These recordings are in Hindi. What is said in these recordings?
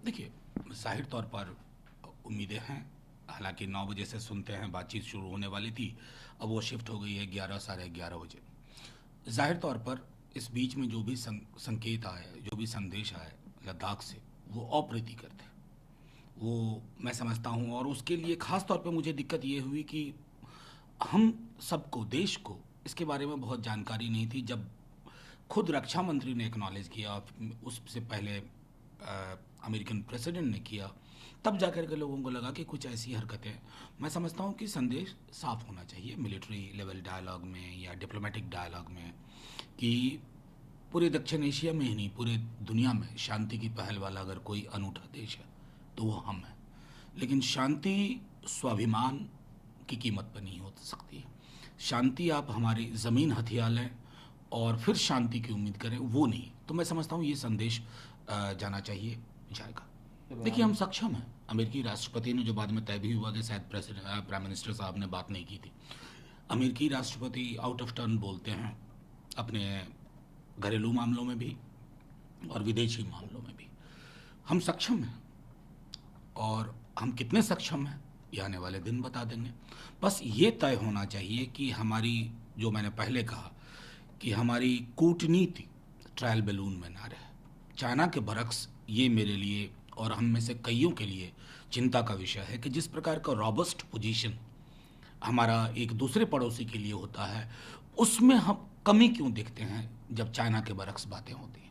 देखिए, ज़ाहिर तौर पर उम्मीदें हैं। हालांकि 9 बजे से सुनते हैं बातचीत शुरू होने वाली थी, अब वो शिफ्ट हो गई है 11 साढ़े 11 बजे। ज़ाहिर तौर पर इस बीच में जो भी संकेत आए, जो भी संदेश आए लद्दाख से, वो अप्रीतिकर थे। वो मैं समझता हूँ, और उसके लिए ख़ास तौर पे मुझे दिक्कत ये हुई कि हम सबको, देश को इसके बारे में बहुत जानकारी नहीं थी। जब खुद रक्षा मंत्री ने एक्नॉलेज किया, उससे पहले अमेरिकन प्रेसिडेंट ने किया, तब जाकर के लोगों को लगा कि कुछ ऐसी हरकतें, मैं समझता हूँ कि संदेश साफ होना चाहिए मिलिट्री लेवल डायलॉग में या डिप्लोमेटिक डायलॉग में, कि पूरे दक्षिण एशिया में ही नहीं, पूरे दुनिया में शांति की पहल वाला अगर कोई अनूठा देश है तो वो हम हैं। लेकिन शांति स्वाभिमान की कीमत पर नहीं हो सकती है। शांति आप हमारी ज़मीन हथिया लें और फिर शांति की उम्मीद करें, वो नहीं। तो मैं समझता हूँ ये संदेश जाना चाहिए, जाएगा। देखिए, हम सक्षम हैं। अमेरिकी राष्ट्रपति ने, जो बाद में तय भी हुआ कि शायद प्रेसिडेंट प्राइम मिनिस्टर साहब ने बात नहीं की थी, अमेरिकी राष्ट्रपति आउट ऑफ टर्न बोलते हैं अपने घरेलू मामलों में भी और विदेशी मामलों में भी। हम सक्षम हैं, और हम कितने सक्षम हैं ये आने वाले दिन बता देंगे। बस ये तय होना चाहिए कि हमारी, जो मैंने पहले कहा, कि हमारी कूटनीति ट्रायल बैलून में ना रहे। चाइना के बरक्स, ये मेरे लिए और हम में से कईयों के लिए चिंता का विषय है कि जिस प्रकार का रॉबस्ट पोजीशन हमारा एक दूसरे पड़ोसी के लिए होता है, उसमें हम कमी क्यों देखते हैं जब चाइना के बरक्स बातें होती हैं।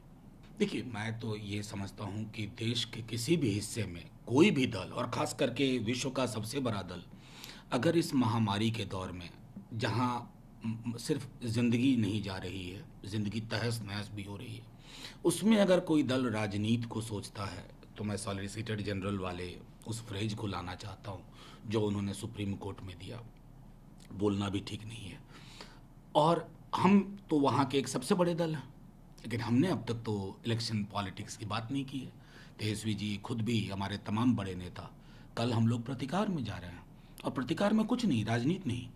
देखिए, मैं तो ये समझता हूँ कि देश के किसी भी हिस्से में कोई भी दल, और ख़ास करके विश्व का सबसे बड़ा दल, अगर इस महामारी के दौर में, जहाँ सिर्फ ज़िंदगी नहीं जा रही है, ज़िंदगी तहस नहस भी हो रही है, उसमें अगर कोई दल राजनीति को सोचता है, तो मैं सॉलिसिटर जनरल वाले उस फ्रेज को लाना चाहता हूँ जो उन्होंने सुप्रीम कोर्ट में दिया। बोलना भी ठीक नहीं है, और हम तो वहाँ के एक सबसे बड़े दल हैं, लेकिन हमने अब तक तो इलेक्शन पॉलिटिक्स की बात नहीं की है। तेजस्वी जी खुद भी, हमारे तमाम बड़े नेता, कल हम लोग प्रतिकार में जा रहे हैं, और प्रतिकार में कुछ नहीं, राजनीति नहीं,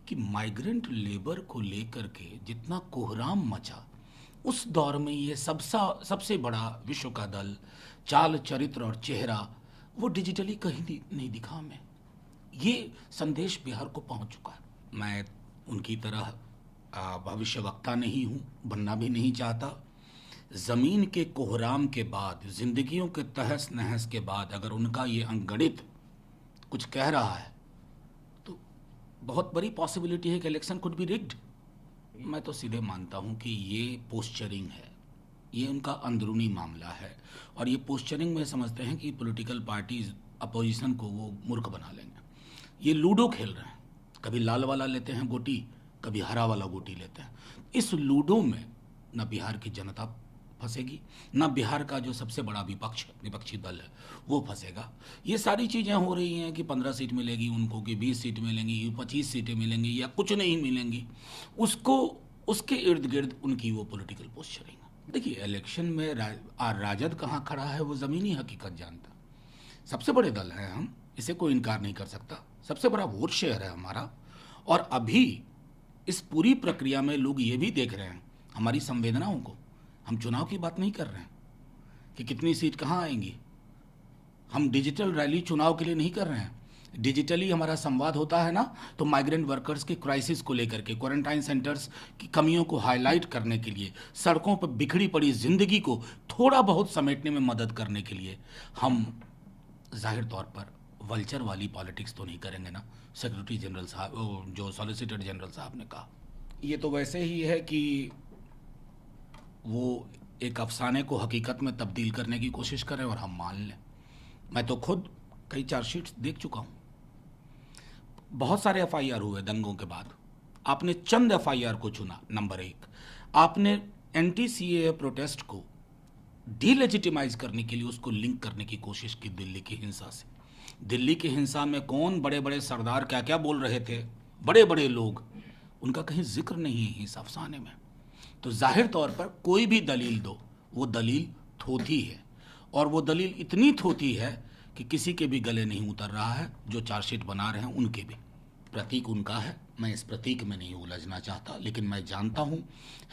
कि माइग्रेंट लेबर को लेकर के जितना कोहराम मचा, उस दौर में ये सबसे बड़ा विश्व का दल, चाल चरित्र और चेहरा, वो डिजिटली कहीं नहीं दिखा हमें। ये संदेश बिहार को पहुंच चुका है। मैं उनकी तरह भविष्यवक्ता नहीं हूँ, बनना भी नहीं चाहता। ज़मीन के कोहराम के बाद, जिंदगियों के तहस नहस के बाद, अगर उनका ये अंगणित कुछ कह रहा है, तो बहुत बड़ी पॉसिबिलिटी है कि इलेक्शन कुड बी रिग्ड। मैं तो सीधे मानता हूँ कि ये पोस्चरिंग है, ये उनका अंदरूनी मामला है, और ये पोस्चरिंग में समझते हैं कि पॉलिटिकल पार्टीज अपोजिशन को वो मूर्ख बना लेंगे। ये लूडो खेल रहे हैं, कभी लाल वाला लेते हैं गोटी, कभी हरा वाला गोटी लेते हैं। इस लूडो में न बिहार की जनता फंसेगी, न बिहार का जो सबसे बड़ा विपक्षी दल है वो फंसेगा। ये सारी चीज़ें हो रही हैं कि 15 सीट मिलेगी उनको, कि 20 सीट मिलेंगी, 25 सीटें मिलेंगी, या कुछ नहीं मिलेंगी, उसको, उसके इर्द गिर्द उनकी वो पॉलिटिकल पोस्चरिंग। देखिए, इलेक्शन में राजद कहाँ खड़ा है वो ज़मीनी हकीकत जानता। सबसे बड़े दल हैं हम, इसे कोई इनकार नहीं कर सकता, सबसे बड़ा वोट शेयर है हमारा। और अभी इस पूरी प्रक्रिया में लोग ये भी देख रहे हैं हमारी संवेदनाओं को। हम चुनाव की बात नहीं कर रहे हैं कि कितनी सीट कहाँ आएंगी, हम डिजिटल रैली चुनाव के लिए नहीं कर रहे हैं। डिजिटली हमारा संवाद होता है ना, तो माइग्रेंट वर्कर्स की क्राइसिस को लेकर के, क्वारंटाइन सेंटर्स की कमियों को हाईलाइट करने के लिए, सड़कों पर बिखड़ी पड़ी जिंदगी को थोड़ा बहुत समेटने में मदद करने के लिए हम जाहिर तौर पर वल्चर वाली पॉलिटिक्स तो नहीं करेंगे ना। सेक्रेटरी जनरल साहब, जो सॉलिसिटर जनरल साहब ने कहा, ये तो वैसे ही है कि वो एक अफसाने को हकीकत में तब्दील करने की कोशिश करें और हम मान लें। मैं तो खुद कई चार्जशीट्स देख चुका हूँ। बहुत सारे एफआईआर हुए दंगों के बाद, आपने चंद एफआईआर को चुना। नंबर एक, आपने एंटी सीएए प्रोटेस्ट को डीलेजिटिमाइज करने के लिए उसको लिंक करने की कोशिश की दिल्ली की हिंसा से। दिल्ली की हिंसा में कौन बड़े बड़े सरदार क्या क्या बोल रहे थे, बड़े बड़े लोग, उनका कहीं जिक्र नहीं है इस अफसाने में। तो जाहिर तौर पर कोई भी दलील दो, वो दलील थोथी है, और वो दलील इतनी थोथी है कि किसी के भी गले नहीं उतर रहा है। जो चार्जशीट बना रहे हैं उनके भी, प्रतीक उनका है, मैं इस प्रतीक में नहीं उलझना चाहता, लेकिन मैं जानता हूँ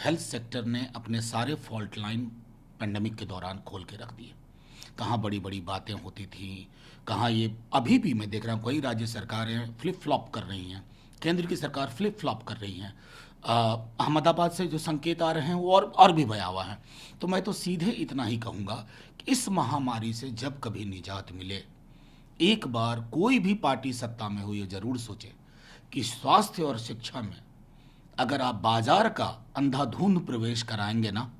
हेल्थ सेक्टर ने अपने सारे फॉल्ट लाइन पेंडेमिक के दौरान खोल के रख दिए। कहाँ बड़ी बड़ी बातें होती थी, कहाँ ये अभी भी मैं देख रहा हूँ कई राज्य सरकारें फ्लिप फ्लॉप कर रही हैं, केंद्र की सरकार फ्लिप फ्लॉप कर रही हैं। अहमदाबाद से जो संकेत आ रहे हैं वो और भी भयावह हैं। तो मैं तो सीधे इतना ही कहूँगा कि इस महामारी से जब कभी निजात मिले, एक बार कोई भी पार्टी सत्ता में हो ये जरूर सोचे कि स्वास्थ्य और शिक्षा में अगर आप बाजार का अंधाधुंध प्रवेश कराएंगे ना,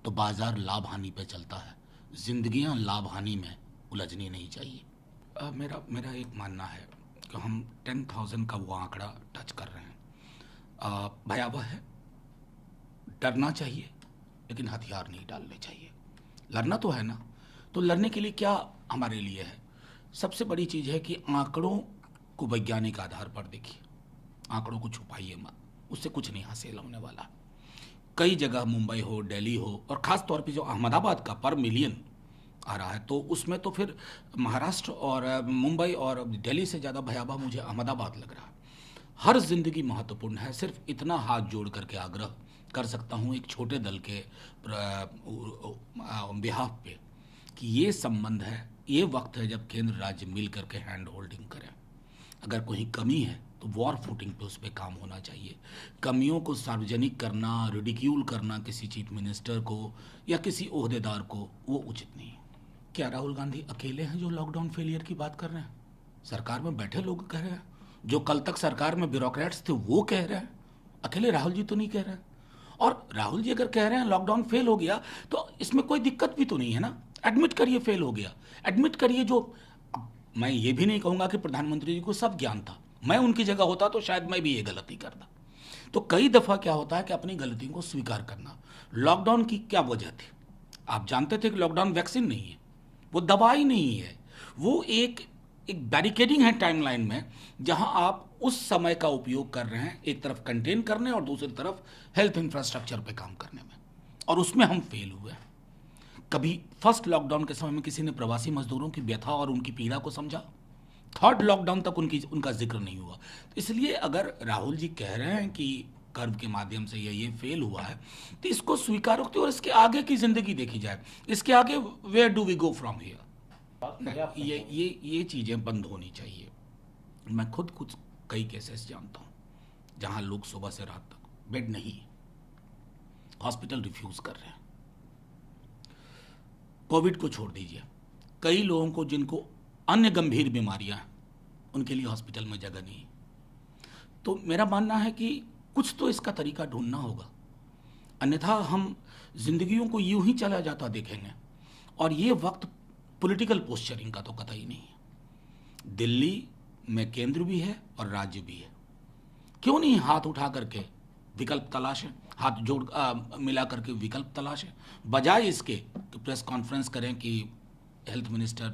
तो बाजार लाभ हानि पे चलता है, जिंदगियां लाभ हानि में उलझनी नहीं चाहिए। मेरा एक मानना है कि हम 10,000 का वो आंकड़ा टच कर रहे हैं, भयावह है। डरना चाहिए लेकिन हथियार नहीं डालने चाहिए। लड़ना तो है ना, तो लड़ने के लिए क्या हमारे लिए है? सबसे बड़ी चीज़ है कि आंकड़ों को वैज्ञानिक आधार पर देखिए, आंकड़ों को छुपाइए मत, उससे कुछ नहीं हासिल होने वाला। कई जगह मुंबई हो, दिल्ली हो, और ख़ास तौर पे जो अहमदाबाद का पर मिलियन आ रहा है, तो उसमें तो फिर महाराष्ट्र और मुंबई और दिल्ली से ज़्यादा भयावह मुझे अहमदाबाद लग रहा है। हर जिंदगी महत्वपूर्ण है। सिर्फ इतना हाथ जोड़ करके आग्रह कर सकता हूँ एक छोटे दल के बिहाफ पे कि ये संबंध है, ये वक्त है जब केंद्र राज्य मिल करके हैंड होल्डिंग करें। अगर कोई कमी है तो वॉर फुटिंग पे उस पर काम होना चाहिए। कमियों को सार्वजनिक करना, रिडिक्यूल करना किसी चीफ मिनिस्टर को या किसी ओहदेदार को, वो उचित नहीं है। क्या राहुल गांधी अकेले हैं जो लॉकडाउन फेलियर की बात कर रहे हैं? सरकार में बैठे लोग कह रहे हैं, जो कल तक सरकार में ब्यूरोक्रेट्स थे वो कह रहे हैं, अकेले राहुल जी तो नहीं कह रहे हैं। और राहुल जी अगर कह रहे हैं लॉकडाउन फेल हो गया, तो इसमें कोई दिक्कत भी तो नहीं है ना। एडमिट करिए फेल हो गया, एडमिट करिए। जो मैं ये भी नहीं कहूँगा कि प्रधानमंत्री जी को सब ज्ञान था, मैं उनकी जगह होता तो शायद मैं भी ये गलती करता। तो कई दफ़ा क्या होता है कि अपनी गलतियों को स्वीकार करना। लॉकडाउन की क्या वजह थी? आप जानते थे कि लॉकडाउन वैक्सीन नहीं है, वो दवाई नहीं है, वो एक बैरिकेडिंग है टाइमलाइन में, जहां आप उस समय का उपयोग कर रहे हैं एक तरफ कंटेन करने और दूसरी तरफ हेल्थ इंफ्रास्ट्रक्चर पे काम करने में, और उसमें हम फेल हुए। कभी फर्स्ट लॉकडाउन के समय में किसी ने प्रवासी मजदूरों की व्यथा और उनकी पीड़ा को समझा? थर्ड लॉकडाउन तक उनका जिक्र नहीं हुआ। इसलिए अगर राहुल जी कह रहे हैं कि कर्व के माध्यम से ये फेल हुआ है, तो इसको स्वीकार करते और इसके आगे की जिंदगी देखी जाए। इसके आगे where do we go from here? ये चीज़ें बंद होनी चाहिए। मैं खुद कुछ कई केसेस जानता हूँ जहाँ लोग सुबह से रात तक बेड नहीं, हॉस्पिटल रिफ्यूज कर रहे हैं। कोविड को छोड़ दीजिए, कई लोगों को जिनको अन्य गंभीर बीमारियां हैं, उनके लिए हॉस्पिटल में जगह नहीं। तो मेरा मानना है कि कुछ तो इसका तरीका ढूंढना होगा, अन्यथा हम जिंदगियों को यूं ही चला जाता देखेंगे। और ये वक्त पॉलिटिकल पोस्चरिंग का तो कतई नहीं है। दिल्ली में केंद्र भी है और राज्य भी है, क्यों नहीं हाथ उठा करके विकल्प तलाशें, हाथ जोड़ मिला करके विकल्प तलाशें, बजाय इसके कि प्रेस कॉन्फ्रेंस करें कि हेल्थ मिनिस्टर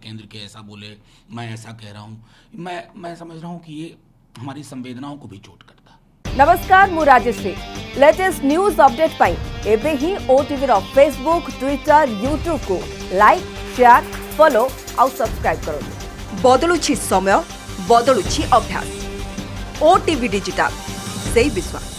केंद्र के ऐसा बोले, मैं ऐसा कह रहा हूँ। मैं समझ रहा हूँ कि ये हमारी संवेदनाओं को भी चोट करता है। नमस्कार, मु राजश्री। लेटेस्ट न्यूज अपडेट पाई एबे ही ओटीवी रो फेसबुक, ट्विटर, यूट्यूब को लाइक, शेयर, फॉलो और सब्सक्राइब करो। बदलुछि समय, बदलुछि अभ्यास। ओटीवी डिजिटल, से विश्वास।